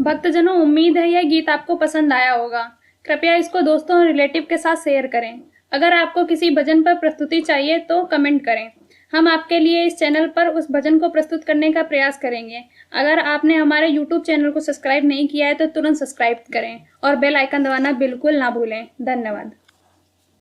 भक्तजनों, उम्मीद है यह गीत आपको पसंद आया होगा। कृपया इसको दोस्तों और रिलेटिव के साथ शेयर करें। अगर आपको किसी भजन पर प्रस्तुति चाहिए तो कमेंट करें। हम आपके लिए इस चैनल पर उस भजन को प्रस्तुत करने का प्रयास करेंगे। अगर आपने हमारे YouTube चैनल को सब्सक्राइब नहीं किया है तो तुरंत सब्सक्राइब करें और बेल आइकन दबाना बिल्कुल ना भूलें। धन्यवाद।